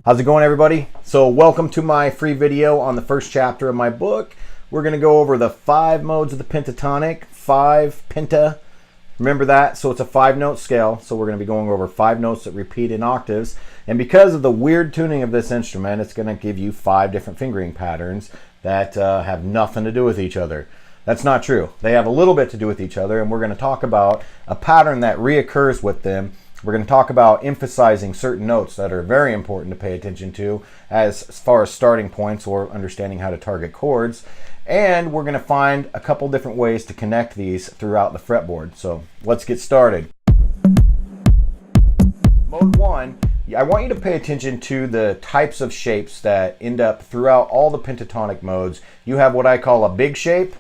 How's it going, everybody? So welcome to my free video on the first chapter of my book. We're going to go over the 5 modes of the pentatonic, 5 penta. Remember that? So it's a 5-note scale. So we're going to be going over 5 notes that repeat in octaves. And because of the weird tuning of this instrument, it's going to give you 5 different fingering patterns that have nothing to do with each other. That's not true. They have a little bit to do with each other, and we're going to talk about a pattern that reoccurs with them. We're going to talk about emphasizing certain notes that are very important to pay attention to as far as starting points or understanding how to target chords. And we're going to find a couple different ways to connect these throughout the fretboard. So let's get started. Mode 1, I want you to pay attention to the types of shapes that end up throughout all the pentatonic modes. You have what I call a big shape,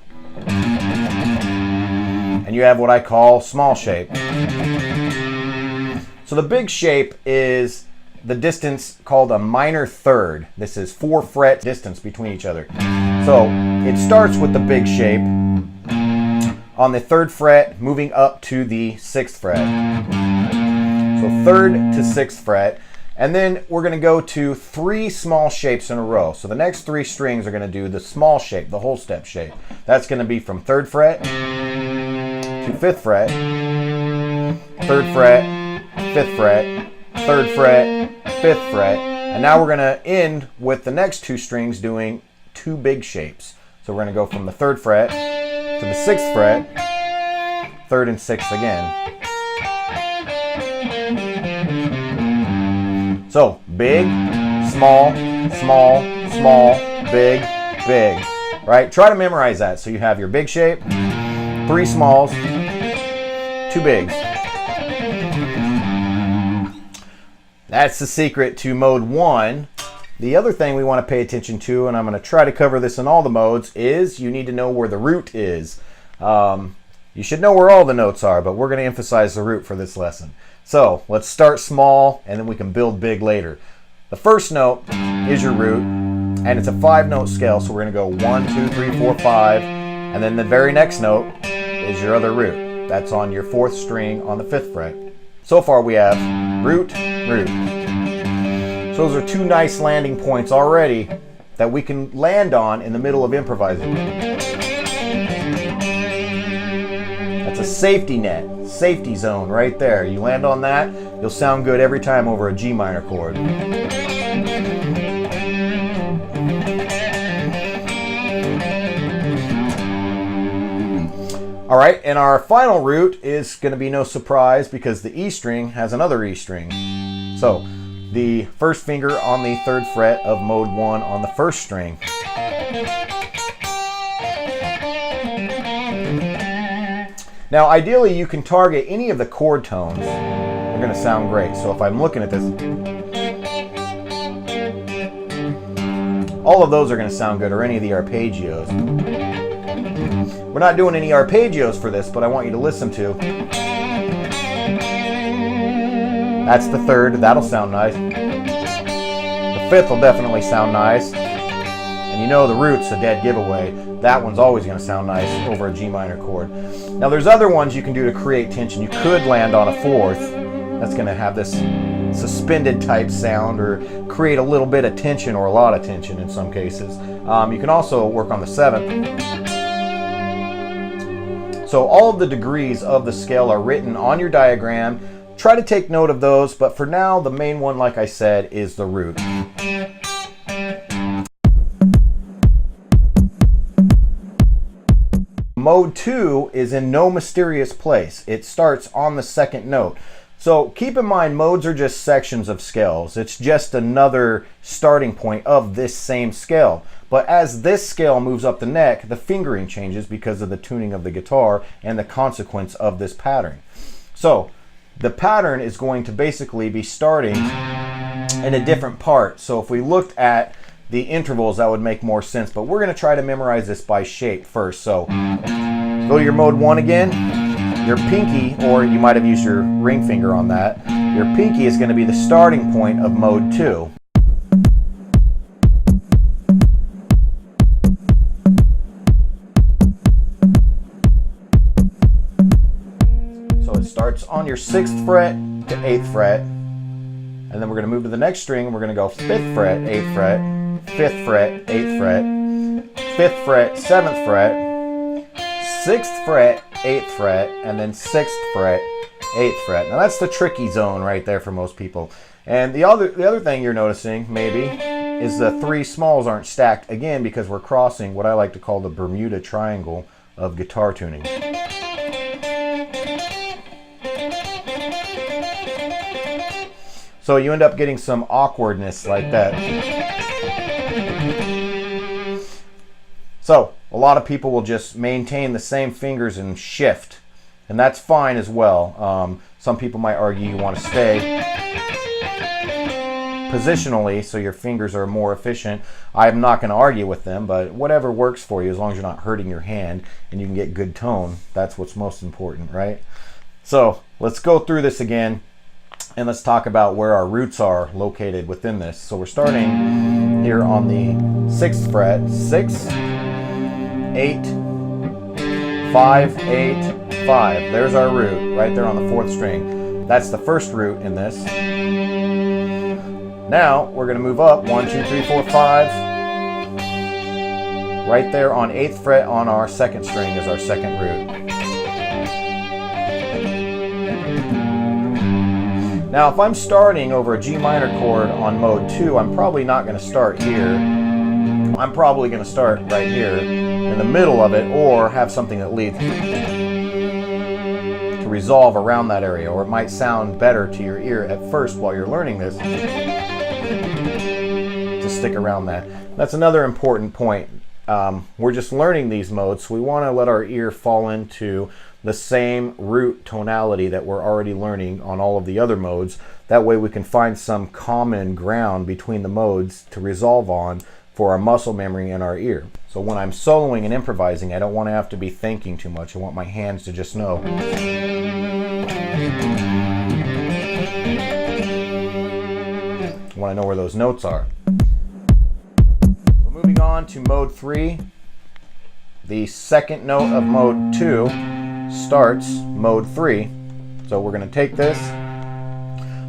and you have what I call small shape. So the big shape is the distance called a minor third. This is 4 fret distance between each other. So it starts with the big shape on the 3rd fret, moving up to the 6th fret. So 3rd to 6th fret. And then we're going to go to 3 small shapes in a row. So the next 3 strings are going to do the small shape, the whole step shape. That's going to be from 3rd fret to 5th fret, 3rd fret, 5th fret, 3rd fret, 5th fret, and now we're going to end with the next 2 strings doing 2 big shapes. So we're going to go from the 3rd fret to the 6th fret, 3rd and 6th again. So big, small, small, small, big, big. Right? Try to memorize that. So you have your big shape, 3 smalls, 2 bigs. That's the secret to mode 1. The other thing we want to pay attention to, and I'm going to try to cover this in all the modes, is you need to know where the root is. You should know where all the notes are, but we're going to emphasize the root for this lesson. So let's start small, and then we can build big later. The first note is your root, and it's a 5-note scale, so we're going to go 1, 2, 3, 4, 5, and then the very next note is your other root. That's on your 4th string on the 5th fret. So far we have root, root. So those are 2 nice landing points already that we can land on in the middle of improvising. That's a safety net, safety zone right there. You land on that, you'll sound good every time over a G minor chord. All right, and our final root is going to be no surprise because the E string has another E string. So the first finger on the 3rd fret of mode 1 on the 1st string. Now ideally you can target any of the chord tones. They're going to sound great. So if I'm looking at this, all of those are going to sound good, or any of the arpeggios. We're not doing any arpeggios for this, but I want you to listen to. That's the 3rd, that'll sound nice. The 5th will definitely sound nice. And you know the root's a dead giveaway. That one's always going to sound nice over a G minor chord. Now there's other ones you can do to create tension. You could land on a 4th. That's going to have this suspended type sound, or create a little bit of tension or a lot of tension in some cases. You can also work on the 7th. So all of the degrees of the scale are written on your diagram. Try to take note of those, but for now, the main one, like I said, is the root. Mode 2 is in no mysterious place. It starts on the 2nd note. So keep in mind, modes are just sections of scales. It's just another starting point of this same scale. But as this scale moves up the neck, the fingering changes because of the tuning of the guitar and the consequence of this pattern. So the pattern is going to basically be starting in a different part. So if we looked at the intervals, that would make more sense. But we're going to try to memorize this by shape first. So go to your mode 1 again. Your pinky, or you might have used your ring finger on that, your pinky is going to be the starting point of mode 2. So it starts on your 6th fret to 8th fret, And then we're going to move to the next string, and we're going to go 5th fret, 8th fret, 5th fret, 8th fret, 5th fret, 7th fret, 6th fret, 8th fret, and then 6th fret, 8th fret. Now that's the tricky zone right there for most people. And the other thing you're noticing maybe is the 3 smalls aren't stacked, again, because we're crossing what I like to call the Bermuda Triangle of guitar tuning. So you end up getting some awkwardness like that. So a lot of people will just maintain the same fingers and shift, and that's fine as well. Some people might argue you want to stay positionally so your fingers are more efficient. I'm not going to argue with them, but whatever works for you, as long as you're not hurting your hand and you can get good tone, that's what's most important, right? So let's go through this again. And let's talk about where our roots are located within this. So we're starting here on the 6th fret, 6, 8, 5, 8, 5. There's our root right there on the 4th string. That's the first root in this. Now we're going to move up 1, 2, 3, 4, 5. Right there on 8th fret on our 2nd string is our 2nd root. Now, if I'm starting over a G minor chord on mode 2, I'm probably not going to start here. I'm probably going to start right here in the middle of it, or have something that leads to resolve around that area, or it might sound better to your ear at first while you're learning this to stick around that. That's another important point. We're just learning these modes, so we want to let our ear fall into the same root tonality that we're already learning on all of the other modes. That way we can find some common ground between the modes to resolve on for our muscle memory in our ear. So when I'm soloing and improvising, I don't want to have to be thinking too much. I want my hands to just know. I want to know where those notes are. So moving on to mode 3, the second note of mode 2 starts mode 3. So we're going to take this,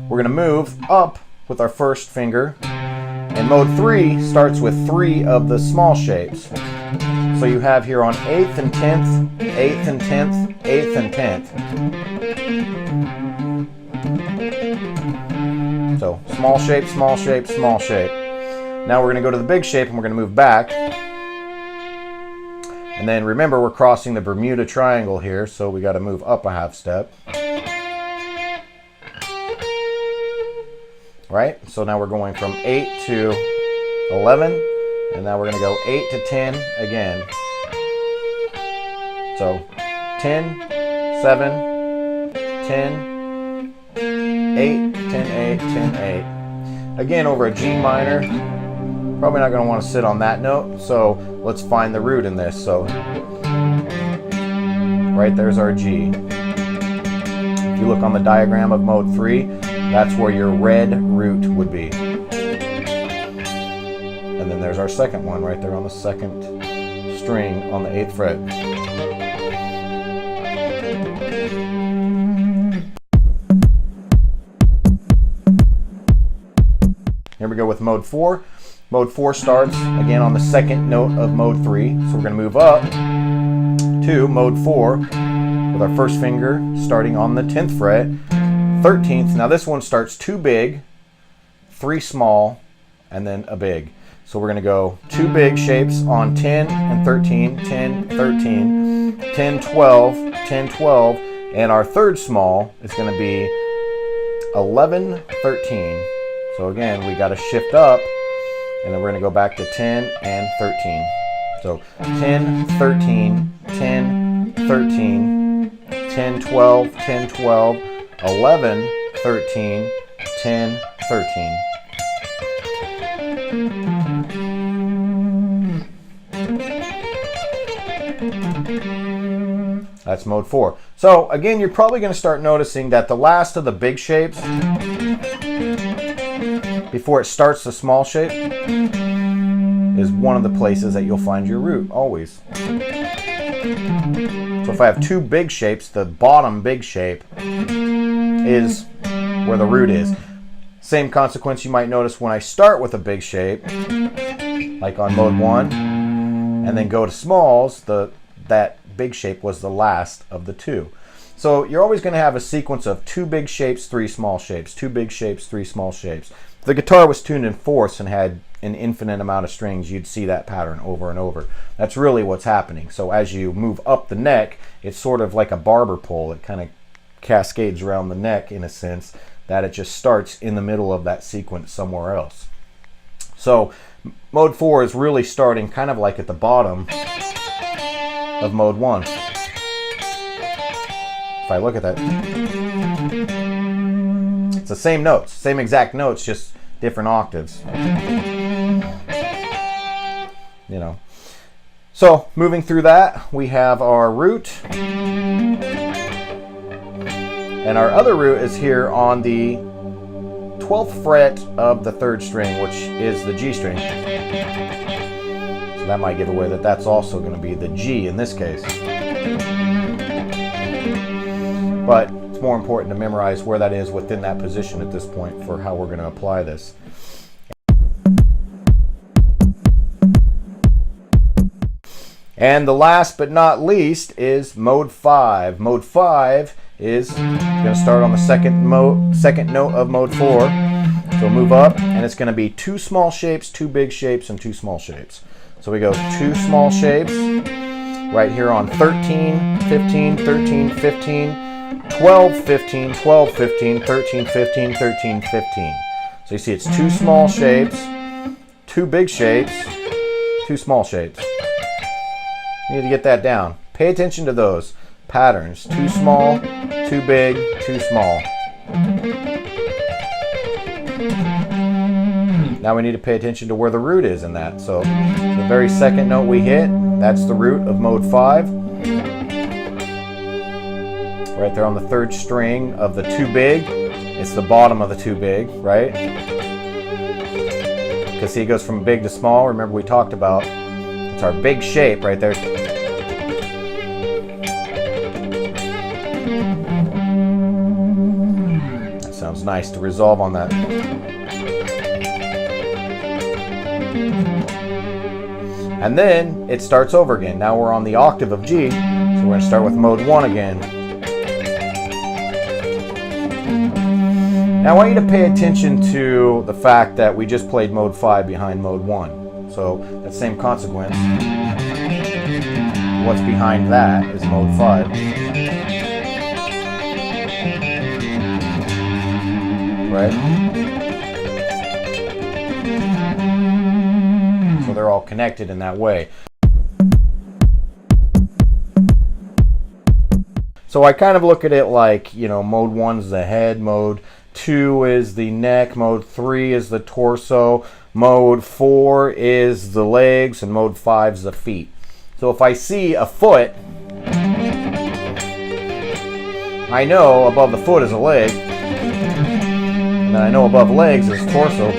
we're going to move up with our first finger, and mode 3 starts with 3 of the small shapes. So you have here on 8th and 10th, 8th and 10th, 8th and 10th. So small shape, small shape, small shape. Now we're going to go to the big shape and we're going to move back. And then remember, we're crossing the Bermuda Triangle here, so we got to move up a half step. Right? So now we're going from 8 to 11, and now we're going to go 8 to 10 again. So 10, 7, 10, 8, 10, 8, 10, 8. Again, over a G minor. Probably not going to want to sit on that note, so let's find the root in this. So right there's our G. If you look on the diagram of mode 3, that's where your red root would be. And then there's our second one right there on the 2nd string on the 8th fret. Here we go with mode 4. Mode 4 starts again on the 2nd note of mode 3. So we're going to move up to mode 4 with our first finger starting on the 10th fret, 13th. Now this one starts 2 big, 3 small, and then a big. So we're going to go 2 big shapes on 10 and 13, 10, 13, 10, 12, 10, 12, and our third small is going to be 11, 13. So again, we got to shift up. And then we're going to go back to 10 and 13. So 10, 13, 10, 13, 10, 12, 10, 12, 11, 13, 10, 13. That's mode 4. So again, you're probably going to start noticing that the last of the big shapes, before it starts the small shape, is one of the places that you'll find your root, always. So if I have 2 big shapes, the bottom big shape is where the root is. Same consequence you might notice when I start with a big shape, like on mode 1, and then go to smalls, that big shape was the last of the 2. So you're always going to have a sequence of 2 big shapes, 3 small shapes, 2 big shapes, 3 small shapes. If the guitar was tuned in fourths and had an infinite amount of strings, you'd see that pattern over and over. That's really what's happening. So as you move up the neck, it's sort of like a barber pole. It kind of cascades around the neck in a sense, that it just starts in the middle of that sequence somewhere else. So mode 4 is really starting kind of like at the bottom of mode 1. If I look at that, it's the same notes, same exact notes, just different octaves. You know. So moving through that, we have our root. And our other root is here on the 12th fret of the 3rd string, which is the G string. So that might give away that that's also going to be the G in this case. But it's more important to memorize where that is within that position at this point for how we're going to apply this. And the last but not least is mode 5. Mode 5 is going to start on the second note of mode 4. So move up, and it's going to be 2 small shapes, 2 big shapes, and 2 small shapes. So we go 2 small shapes right here on 13, 15, 13, 15, 12, 15, 12, 15, 13, 15, 13, 15. So you see it's 2 small shapes, 2 big shapes, 2 small shapes. You need to get that down. Pay attention to those patterns. 2 small, 2 big, 2 small. Now we need to pay attention to where the root is in that. So the very second note we hit, that's the root of mode 5. Right there on the 3rd string of the 2 big. It's the bottom of the 2 big, right? Because see, it goes from big to small. Remember we talked about, it's our big shape right there. That sounds nice to resolve on that. And then it starts over again. Now we're on the octave of G, so we're going to start with mode 1 again. Now I want you to pay attention to the fact that we just played mode 5 behind mode 1. So that same consequence, what's behind that is mode 5. Right? So they're all connected in that way. So I kind of look at it like, you know, mode 1 is the head, mode 2 is the neck, mode 3 is the torso, mode 4 is the legs, and mode 5 is the feet. So if I see a foot, I know above the foot is a leg, and then I know above legs is torso,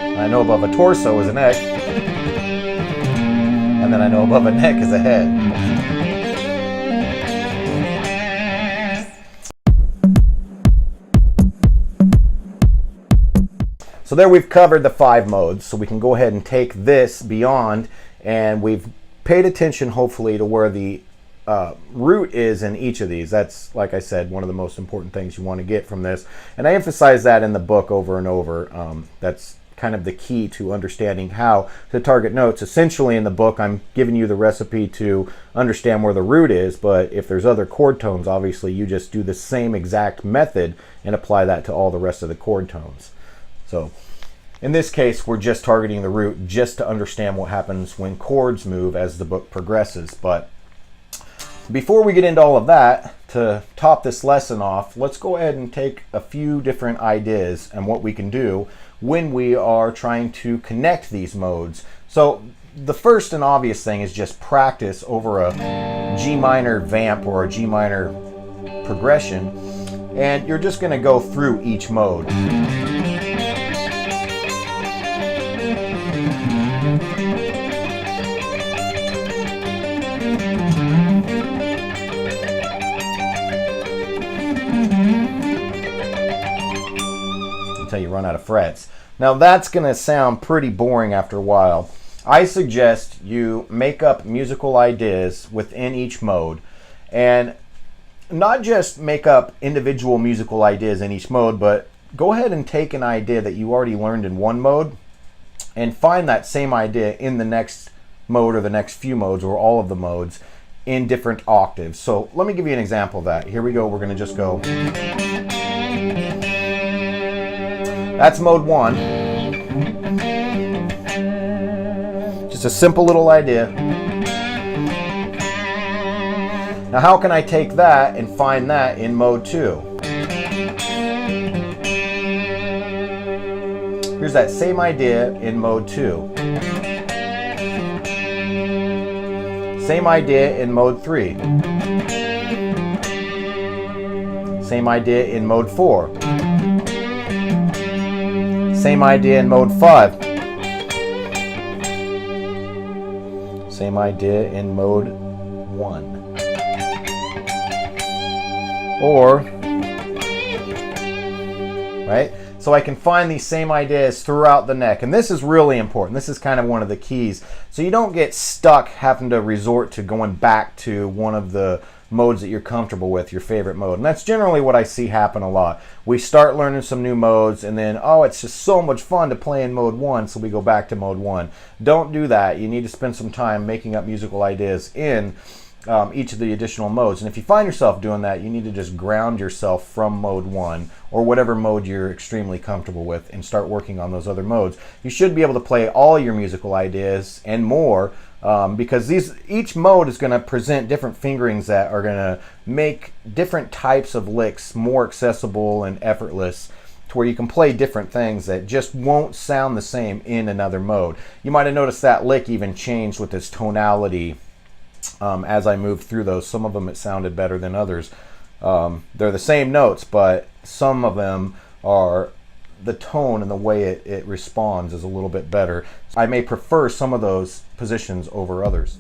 and I know above a torso is a neck, and then I know above a neck is a head. So there we've covered the 5 modes, so we can go ahead and take this beyond, and we've paid attention hopefully to where the root is in each of these. That's, like I said, one of the most important things you want to get from this, and I emphasize that in the book over and over. That's kind of the key to understanding how to target notes. Essentially in the book I'm giving you the recipe to understand where the root is, but if there's other chord tones, obviously you just do the same exact method and apply that to all the rest of the chord tones. So in this case, we're just targeting the root just to understand what happens when chords move as the book progresses. But before we get into all of that, to top this lesson off, let's go ahead and take a few different ideas and what we can do when we are trying to connect these modes. So the first and obvious thing is just practice over a G minor vamp or a G minor progression, and you're just going to go through each mode. until you run out of frets. Now that's going to sound pretty boring after a while. I suggest you make up musical ideas within each mode, and not just make up individual musical ideas in each mode, but go ahead and take an idea that you already learned in one mode and find that same idea in the next mode or the next few modes or all of the modes in different octaves. So let me give you an example of that. Here we go. We're going to just go. That's mode 1. Just a simple little idea. Now how can I take that and find that in mode 2? Here's that same idea in mode 2. Same idea in mode 3. Same idea in mode 4. Same idea in mode 5. Same idea in mode 1. Or, right? So I can find these same ideas throughout the neck. And this is really important. This is kind of one of the keys. So you don't get stuck having to resort to going back to one of the modes that you're comfortable with, your favorite mode. And that's generally what I see happen a lot. We start learning some new modes and then, oh, it's just so much fun to play in mode 1, so we go back to mode 1. Don't do that. You need to spend some time making up musical ideas in each of the additional modes. And if you find yourself doing that, you need to just ground yourself from mode 1 or whatever mode you're extremely comfortable with and start working on those other modes. You should be able to play all your musical ideas and more, because each mode is going to present different fingerings that are going to make different types of licks more accessible and effortless, to where you can play different things that just won't sound the same in another mode. You might have noticed that lick even changed with its tonality as I moved through those. Some of them it sounded better than others. They're the same notes, but some of them are, the tone and the way it responds is a little bit better. I may prefer some of those positions over others.